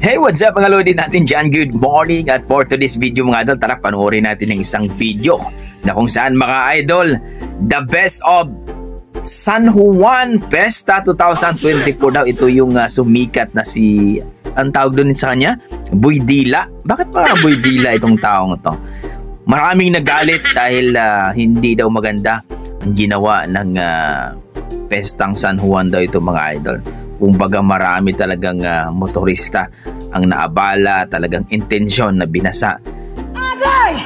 Hey, what's up mga lodi natin dyan? Good morning! At for today's video mga idol, tara panoorin natin ng isang video na kung saan mga idol, the best of San Juan Festa 2024 daw. Ito yung sumikat na si, ang tawag doon sa kanya? Buydila. Bakit mga Buydila itong taong ito? Maraming nagalit dahil hindi daw maganda ang ginawa ng Pestang San Juan daw ito mga idol. Kumbaga marami talagang motorista ang naabala, talagang intensyon na binasa. Agay!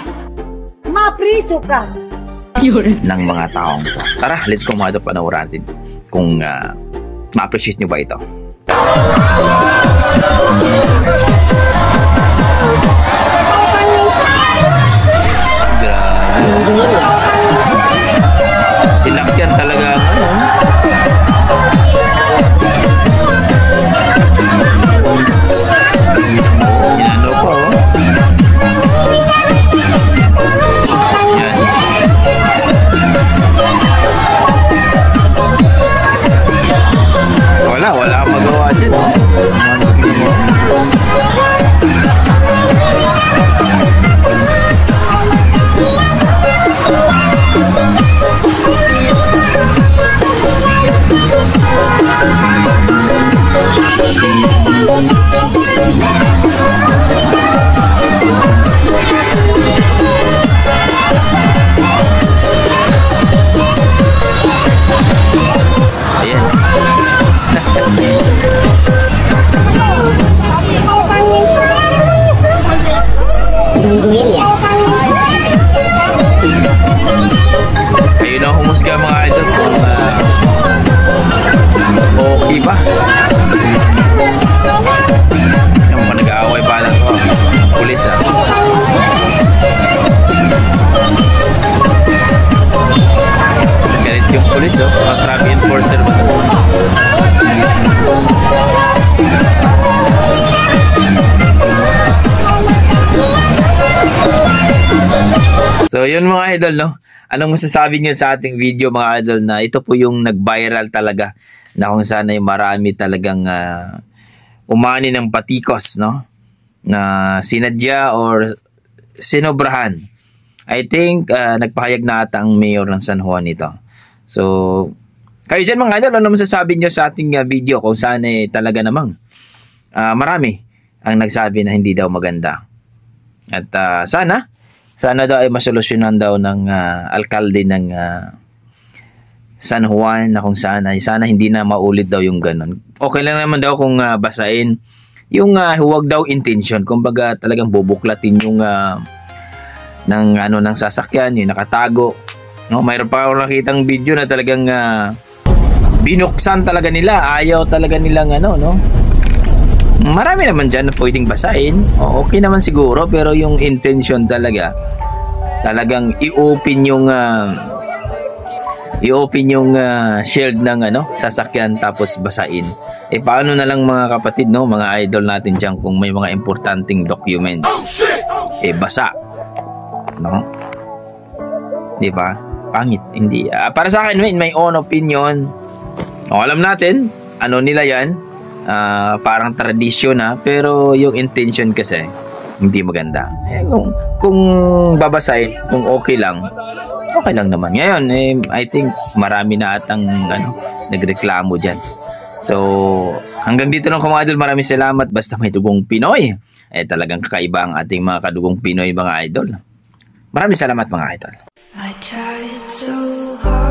Mapriso ka! Ng mga taong to. Tara, let's go mga ito, panoorin natin kung ma-appreciate nyo ba ito. Grabe. Sinakyan talaga wala akong magawa dyan. Ayun na humusga mga idol kung okay ba. Yung mga nag-aaway pa lang to, pulis galit yung pulis mga traffic enforcer ba ito? So yun mga idol, no? Anong masasabi nyo sa ating video mga idol na ito po yung nag-viral talaga na kung saan ay marami talagang umani ng patikos, no? Na sinadya or sinobrahan. I think nagpahayag na ata ang mayor ng San Juan ito. So kayo dyan mga idol, ano masasabi nyo sa ating video kung saan ay talaga namang marami ang nagsabi na hindi daw maganda. At sana daw ay masolusyonan daw ng alkalde ng San Juan na kung saan ay sana hindi na maulit daw yung ganun. Okay lang naman daw kung basahin yung huwag daw intention. Kumbaga talagang bubuklatin yung ng sasakyan, yung nakatago. No, mayroon pa ako nakitang video na talagang binuksan talaga nila. Ayaw talaga nilang marami naman dyan na pwedeng basahin. Okay naman siguro, pero yung intention talagang i-open yung shield ng sasakyan tapos basahin. Paano na lang mga kapatid, no, mga idol natin dyan, kung may mga importanteng documents basa, no? Di ba? Pangit, hindi. Para sa akin, in my own opinion, alam natin ano nila yan. Parang tradisyon pero yung intention kasi hindi maganda. Kung babasahin, kung okay lang naman. Ngayon I think marami na atang nagreklamo dyan. So hanggang dito lang mga idol, maraming salamat. Basta may dugong Pinoy, talagang kakaiba ang ating mga kadugong Pinoy mga idol. Maraming salamat mga idol. I tried so hard.